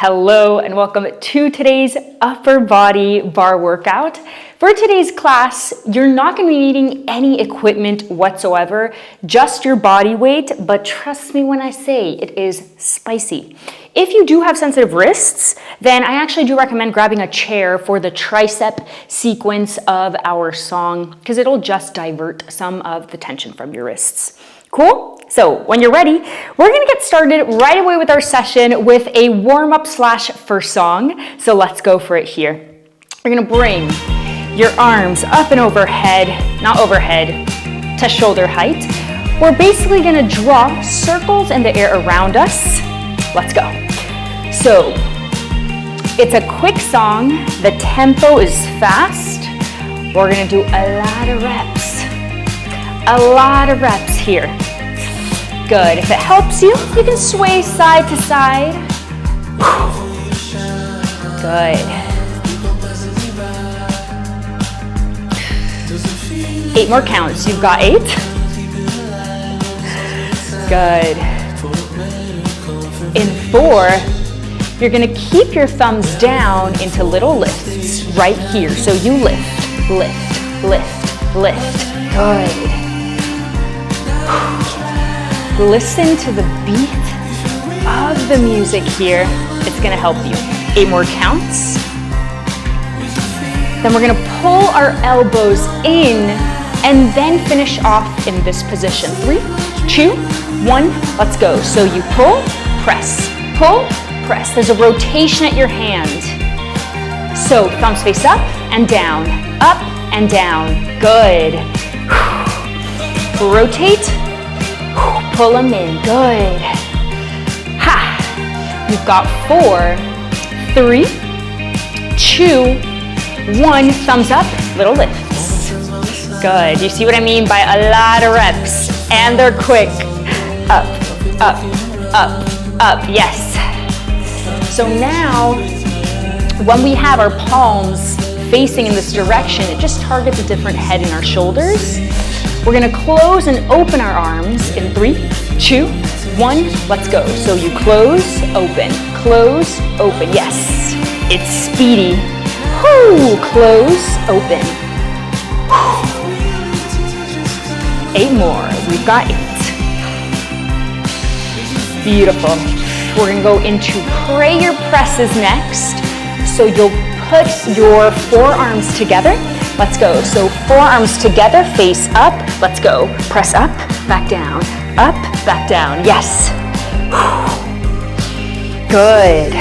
Hello and welcome to today's upper body bar workout. For today's class, you're not going to be needing any equipment whatsoever, just your body weight, but trust me when I say it is spicy. If you do have sensitive wrists, then I actually do recommend grabbing a chair for the tricep sequence of our song because it'll just divert some of the tension from your wrists. Cool? So when you're ready, we're gonna get started right away with our session with a warm-up / first song. So let's go for it here. You're gonna bring your arms up and overhead, not overhead, to shoulder height. We're basically gonna draw circles in the air around us. Let's go. So it's a quick song. The tempo is fast. We're gonna do a lot of reps. A lot of reps here. Good. If it helps you, you can sway side to side. Good. 8 more counts. You've got 8. Good. In 4, you're going to keep your thumbs down into little lifts right here. So you lift, lift, lift, lift. Good. Listen to the beat of the music here. It's gonna help you. 8 more counts. Then we're gonna pull our elbows in and then finish off in this position. 3, 2, 1, let's go. So you pull, press, press. There's a rotation at your hand. So thumbs face up and down, up and down. Good. Rotate. Pull them in, good. Ha! You've got 4, 3, 2, 1, thumbs up, little lifts. Good, you see what I mean by a lot of reps, and they're quick. Up, up, up, up, yes. So now, when we have our palms facing in this direction, it just targets a different head in our shoulders. We're gonna close and open our arms in 3, 2, 1, let's go. So you close, open, yes. It's speedy. Whoo, close, open. 8 more, we've got 8. Beautiful. We're gonna go into prayer presses next. So you'll put your forearms together. Let's go. So forearms together, face up. Let's go. Press up, back down, yes. Good.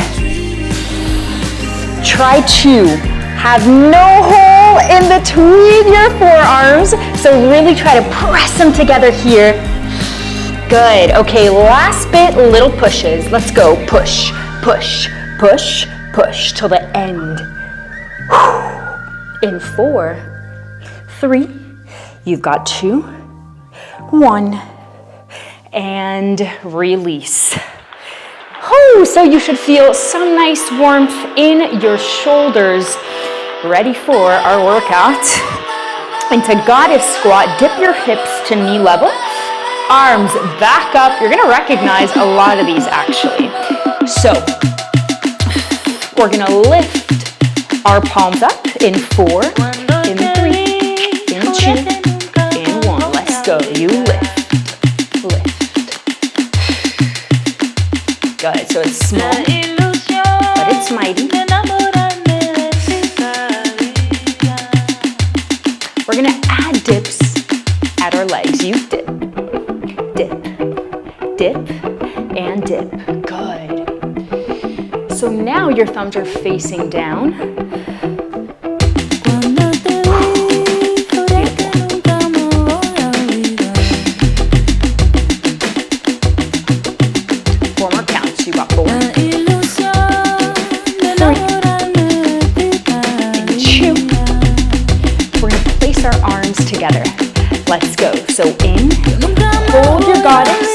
Try to have no hole in between your forearms. So really try to press them together here. Good. Okay, last bit, little pushes. Let's go. Push, push, push, push till the end. In 4, 3, you've got 2, 1, and release. Whew, so you should feel some nice warmth in your shoulders. Ready for our workout. Into goddess squat, dip your hips to knee level. Arms back up. You're gonna recognize a lot of these actually. So, we're gonna lift our palms up in 4, in 3, in 2, in 1. Let's go. You lift, lift. Good. So it's small, but it's mighty. We're gonna add dips at our legs. You dip, dip, dip, and dip. Good. So now your thumbs are facing down. Four more counts. You got 4, 3, and 2. We're gonna place our arms together. Let's go. So in, hold your goddess.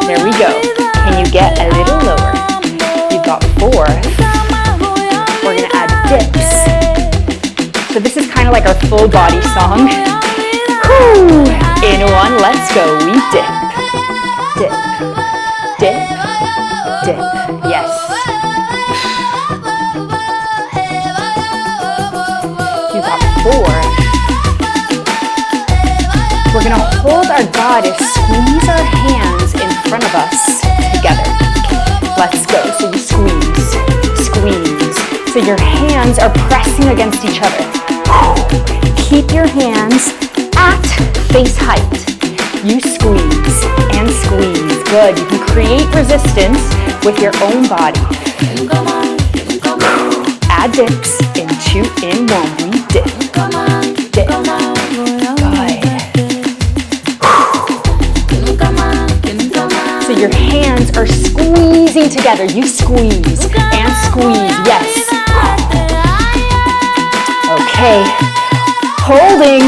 There we go. Can you get a little lower? You've got 4. We're gonna add dips. So this is kind of like our full body song. Whew. In 1, let's go. We dip, dip, We're gonna hold our goddess, squeeze our hands in front of us together. Let's go. So you squeeze, squeeze. So your hands are pressing against each other. Keep your hands at face height. You squeeze and squeeze. Good. You can create resistance with your own body. Add dips in 2, in 1. We dip. Dip. Good. So your hands are squeezing together. You squeeze and squeeze. Yes. Okay. Holding.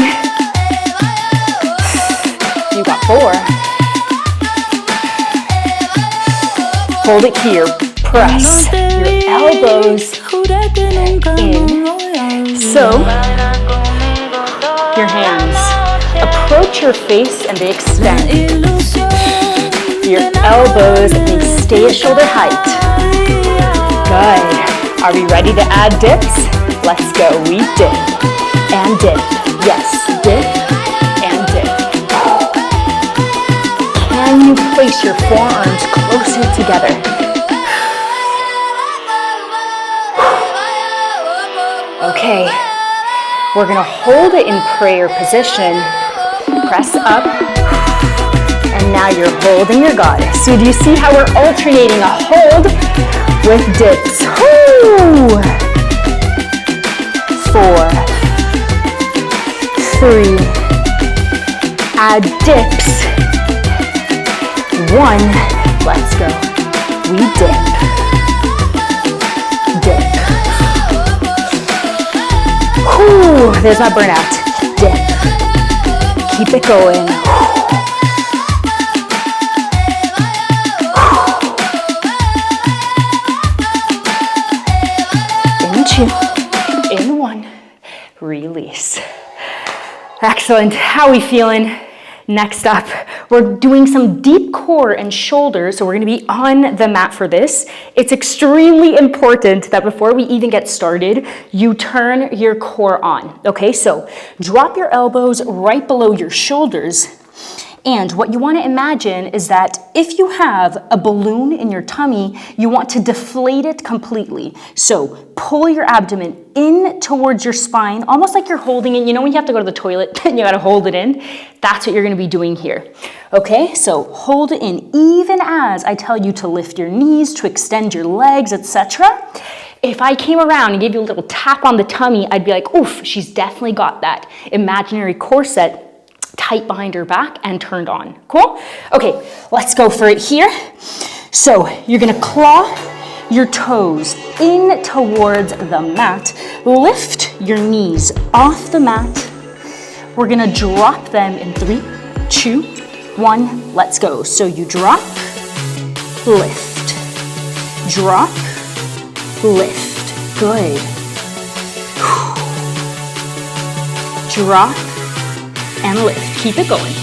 You got 4. Hold it here. Press your elbows in. So, your hands approach your face and they extend. Your elbows, they stay at shoulder height. Good. Are we ready to add dips? Let's go. We dip and dip. Yes, dip and dip. Can you place your forearms closer together? Okay, we're gonna hold it in prayer position. Press up, and now you're holding your goddess. So do you see how we're alternating a hold with dips? Woo! 4, 3, add dips. 1, let's go. We dip, dip. Whew, there's my burnout. Dip. Keep it going. In 2, in 1, release. Excellent. How are we feeling? Next up, we're doing some deep core and shoulders, so we're gonna be on the mat for this. It's extremely important that before we even get started, you turn your core on, okay? So drop your elbows right below your shoulders, and what you wanna imagine is that if you have a balloon in your tummy, you want to deflate it completely. So pull your abdomen in towards your spine, almost like you're holding it. You know when you have to go to the toilet and you gotta hold it in? That's what you're gonna be doing here. Okay, so hold it in even as I tell you to lift your knees, to extend your legs, etc. If I came around and gave you a little tap on the tummy, I'd be like, oof, she's definitely got that imaginary corset tight behind her back and turned on. Cool? Okay, let's go for it here. So you're gonna claw your toes in towards the mat. Lift your knees off the mat. We're gonna drop them in 3, 2, 1, let's go. So you drop, lift, drop, lift. Good. Drop and lift. Keep it going.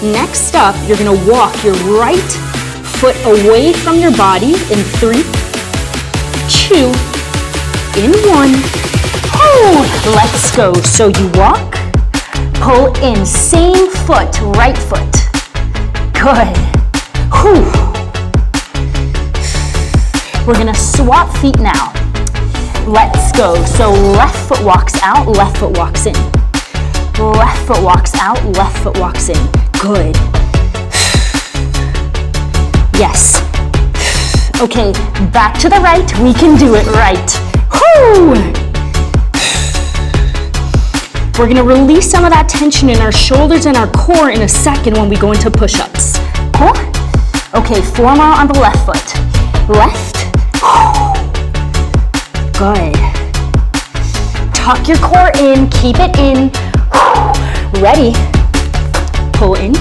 Next up, you're gonna walk your right foot away from your body in 3, 2, in 1. Oh, let's go. So you walk, pull in, same foot, right foot. Good. Whew. We're gonna swap feet now. Let's go. So left foot walks out, left foot walks in. Left foot walks out, left foot walks in. Good. Yes. Okay, back to the right. We can do it right. Whoo! We're gonna release some of that tension in our shoulders and our core in a second when we go into push-ups. Cool? Okay, 4 more on the left foot. Left. Good. Tuck your core in, keep it in. Ready? Pull in.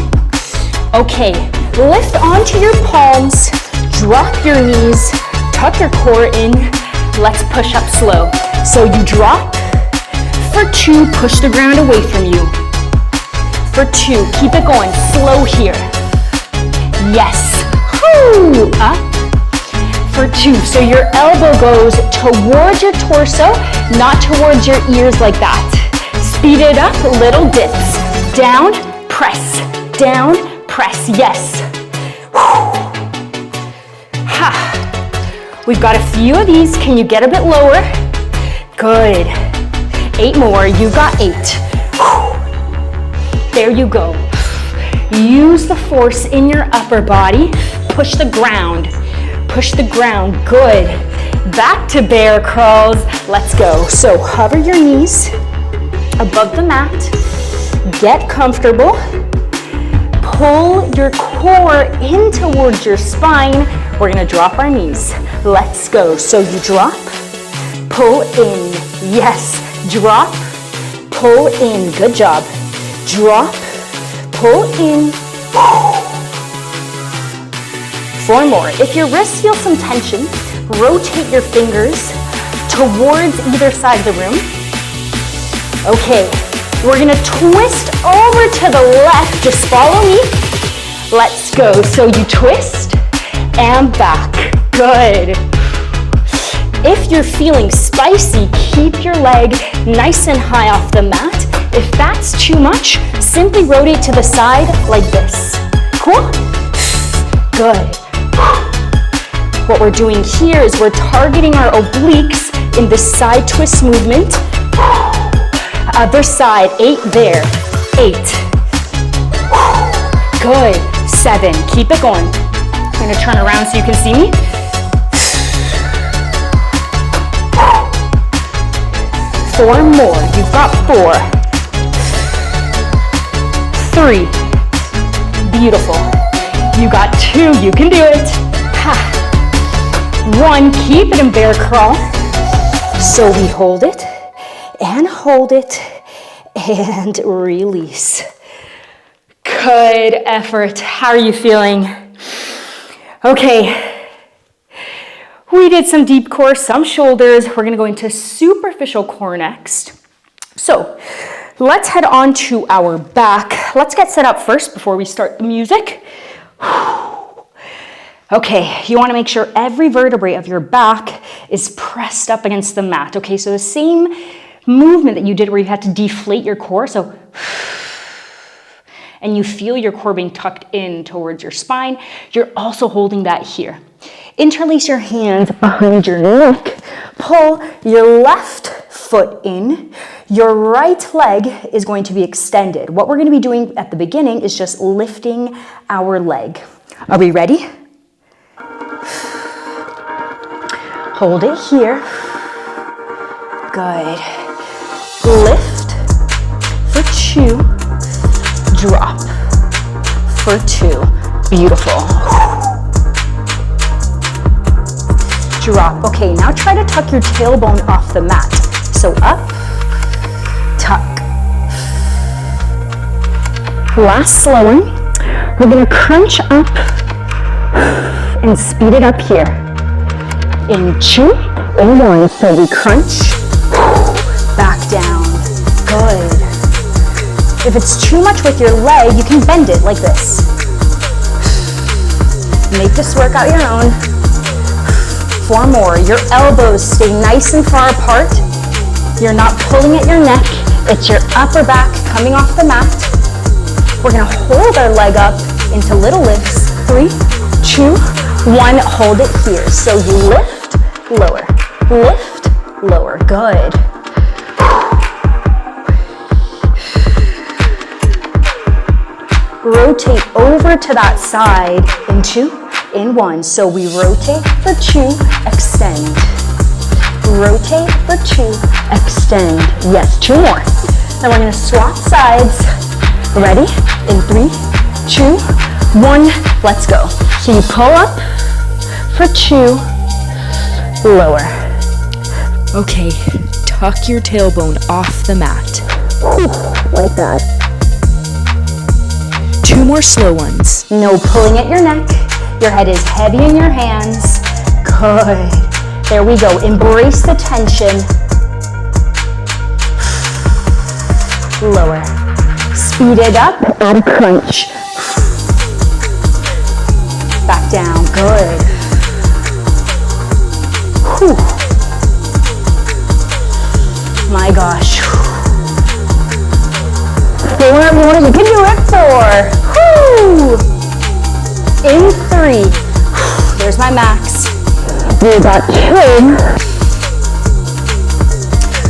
Okay, lift onto your palms, drop your knees, tuck your core in. Let's push up slow. So you drop. For 2, push the ground away from you. For 2, keep it going, slow here. Yes. Whoo, up. For 2, so your elbow goes towards your torso, not towards your ears like that. Speed it up, little dips. Down, press, down, press, yes. Ha. We've got a few of these. Can you get a bit lower? Good. 8 more, you got 8. There you go. Use the force in your upper body. Push the ground, good. Back to bear crawls, let's go. So hover your knees above the mat, get comfortable. Pull your core in towards your spine. We're gonna drop our knees. Let's go. So you drop, pull in. Yes, drop, pull in. Good job. Drop, pull in. 4 more. If your wrists feel some tension, rotate your fingers towards either side of the room. Okay. We're gonna twist over to the left, just follow me. Let's go, so you twist and back, good. If you're feeling spicy, keep your leg nice and high off the mat. If that's too much, simply rotate to the side like this. Cool? Good. What we're doing here is we're targeting our obliques in this side twist movement. Other side, 8 there, 8. Good, 7, keep it going. I'm gonna turn around so you can see me. 4 more, you've got 4. 3, beautiful. You got 2, you can do it. 1, keep it in bear crawl. So we hold it. And hold it, and release. Good effort. How are you feeling? Okay, we did some deep core, some shoulders. We're gonna go into superficial core next. So let's head on to our back. Let's get set up first before we start the music. Okay, you wanna make sure every vertebrae of your back is pressed up against the mat. Okay, so the same movement that you did where you had to deflate your core, so, and you feel your core being tucked in towards your spine, you're also holding that here. Interlace your hands behind your neck, pull your left foot in, your right leg is going to be extended. What we're going to be doing at the beginning is just lifting our leg. Are we ready? Hold it here. Good. Lift for 2, drop for 2. Beautiful. Drop. Okay, now try to tuck your tailbone off the mat. So up, tuck. Last slow one. We're gonna crunch up and speed it up here. In 2, in 1. So we crunch. Back down, good. If it's too much with your leg, you can bend it like this. Make this workout your own. 4 more, your elbows stay nice and far apart. You're not pulling at your neck, it's your upper back coming off the mat. We're gonna hold our leg up into little lifts. 3, 2, 1, hold it here. So you lift, lower, good. Rotate over to that side in 2, in 1. So we rotate for 2, extend. Rotate for 2, extend. Yes, 2 more. Then we're gonna swap sides. Ready? In 3, 2, 1, let's go. So you pull up for 2, lower. Okay, tuck your tailbone off the mat. Like that. 2 more slow ones. No pulling at your neck. Your head is heavy in your hands. Good. There we go. Embrace the tension. Lower. Speed it up and crunch. Back down. Good. Whew. My gosh. Stay whenever you want to, you can do it. 4. Woo. In 3. There's my max. We got 2.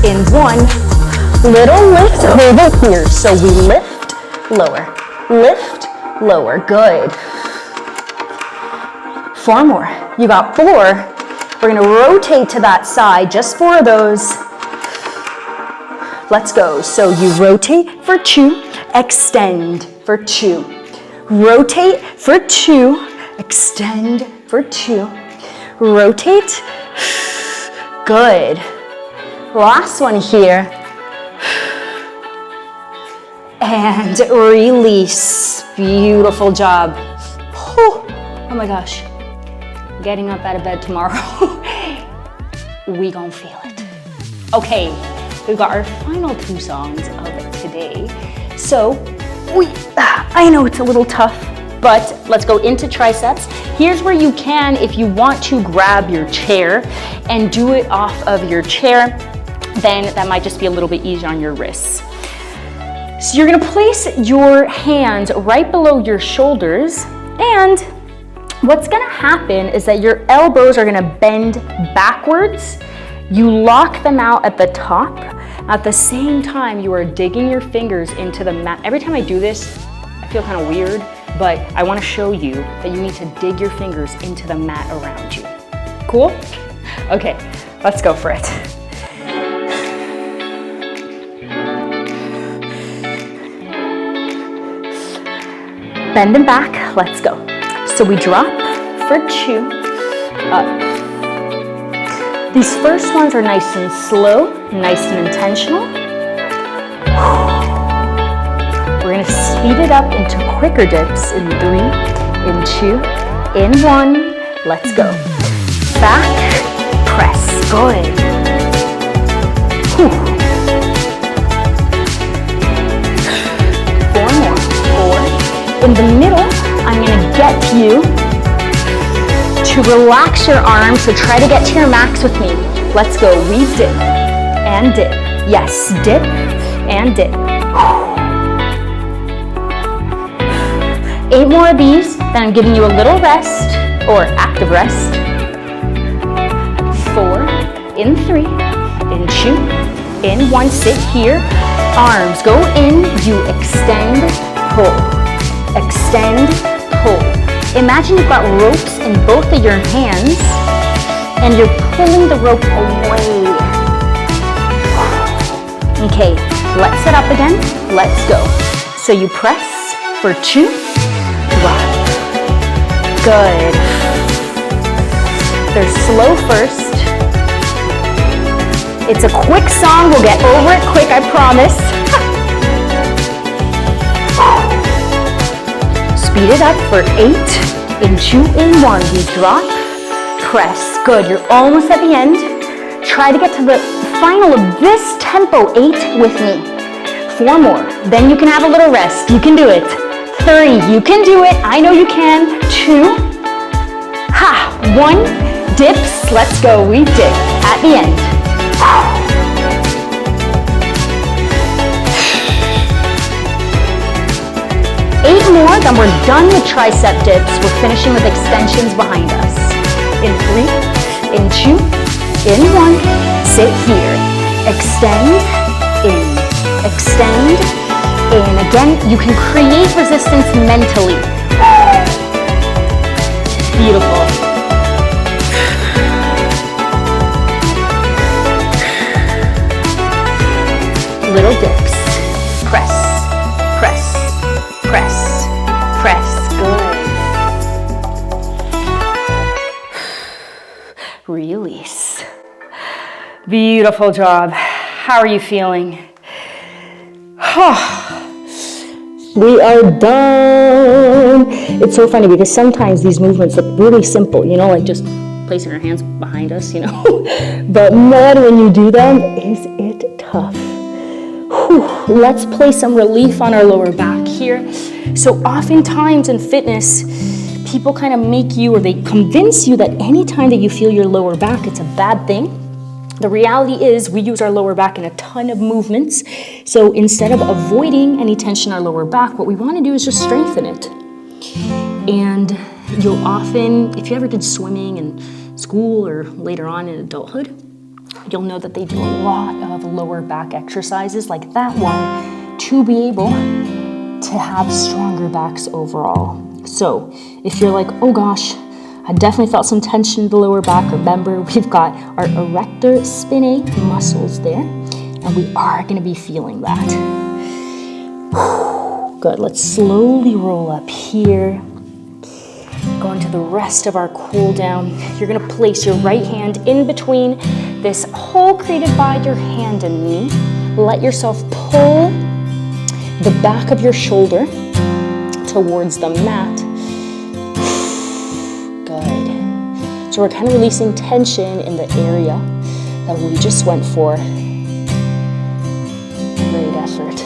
In 1. Little lift over here. So we lift, lower, lift, lower. Good. 4 more. You got 4. We're gonna rotate to that side, just 4 of those. Let's go. So you rotate for 2, extend for 2. Rotate for 2, extend for 2. Rotate. Good. Last one here. And release. Beautiful job. Oh my gosh. Getting up out of bed tomorrow. We gon' feel it. Okay, we've got our final 2 songs of today. So I know it's a little tough, but let's go into triceps. Here's where you can, if you want to, grab your chair and do it off of your chair, then that might just be a little bit easier on your wrists. So you're gonna place your hands right below your shoulders, and what's gonna happen is that your elbows are gonna bend backwards. You lock them out at the top. At the same time, you are digging your fingers into the mat. Every time I do this, I feel kind of weird, but I wanna show you that you need to dig your fingers into the mat around you. Cool? Okay, let's go for it. Bend them back, let's go. So we drop for 2, up. These first ones are nice and slow, nice and intentional. We're gonna speed it up into quicker dips in 3, in 2, in 1. Let's go. Back, press, good. Whew. 4 more, 4. In the middle, I'm gonna get you to relax your arms, so try to get to your max with me. Let's go. We dip and dip. Yes, dip and dip. 8 more of these, then I'm giving you a little rest, or active rest. 4, in 3, in 2, in 1, sit here. Arms go in, you extend, pull. Extend, pull. Imagine you've got ropes in both of your hands and you're pulling the rope away. Okay, let's sit up again. Let's go. So you press for 2, drop. Good. They're slow first. It's a quick song. We'll get over it quick, I promise. Speed it up for 8, in 2, in 1. We drop, press. Good, you're almost at the end. Try to get to the final of this tempo, 8 with me. 4 more, then you can have a little rest. You can do it. 3, you can do it. I know you can. 2, 1, dips. Let's go, we dip at the end. 8 more, then we're done with tricep dips. We're finishing with extensions behind us. In 3, in 2, in 1, sit here. Extend, in, extend, in. Again, you can create resistance mentally. Beautiful. Little dips. Press, press, press, press. Good. Release. Beautiful job. How are you feeling? We are done. It's so funny because sometimes these movements look really simple, you know, like just placing our hands behind us, you know. But man, when you do them, is it tough. Whew. Let's place some relief on our lower back here. So oftentimes in fitness, people kind of make you, or they convince you that anytime that you feel your lower back, it's a bad thing. The reality is we use our lower back in a ton of movements. So instead of avoiding any tension in our lower back, what we want to do is just strengthen it. And you'll often, if you ever did swimming in school or later on in adulthood, you'll know that they do a lot of lower back exercises like that one to be able to have stronger backs overall. So if you're like, oh gosh, I definitely felt some tension in the lower back, remember we've got our erector spinae muscles there, and we are going to be feeling that. Good, let's slowly roll up here. Go into the rest of our cool down. You're going to place your right hand in between this hole created by your hand and knee. Let yourself pull the back of your shoulder towards the mat. Good. So we're kind of releasing tension in the area that we just went for. Great effort.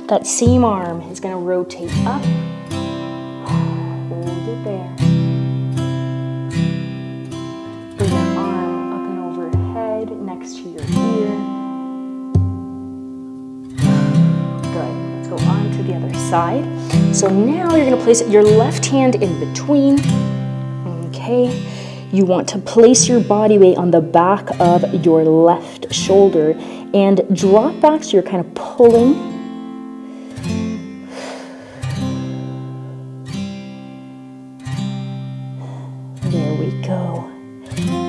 That same arm is going to rotate up. Hold it there. Bring your arm up and overhead next to your ear. Good. Let's go on to the other side. So now you're going to place your left hand in between. Okay. You want to place your body weight on the back of your left shoulder and drop back so you're kind of pulling.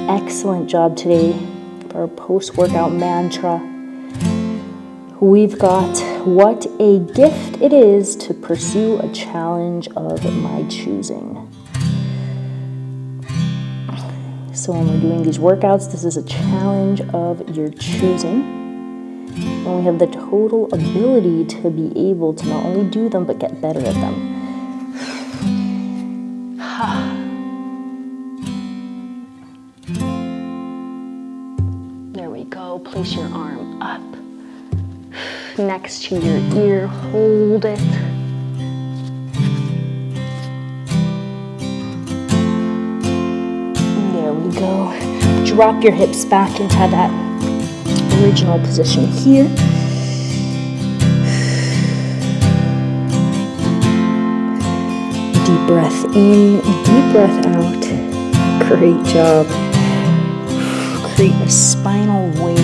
Excellent job today for our post-workout mantra. We've got, what a gift it is to pursue a challenge of my choosing. So when we're doing these workouts, this is a challenge of your choosing. And we have the total ability to be able to not only do them, but get better at them. Place your arm up next to your ear, hold it. There we go. Drop your hips back into that original position here. Deep breath in, deep breath out. Great job. Create a spinal wave.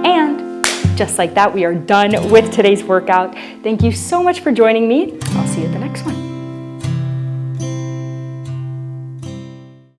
And just like that, we are done with today's workout. Thank you so much for joining me. I'll see you at the next one.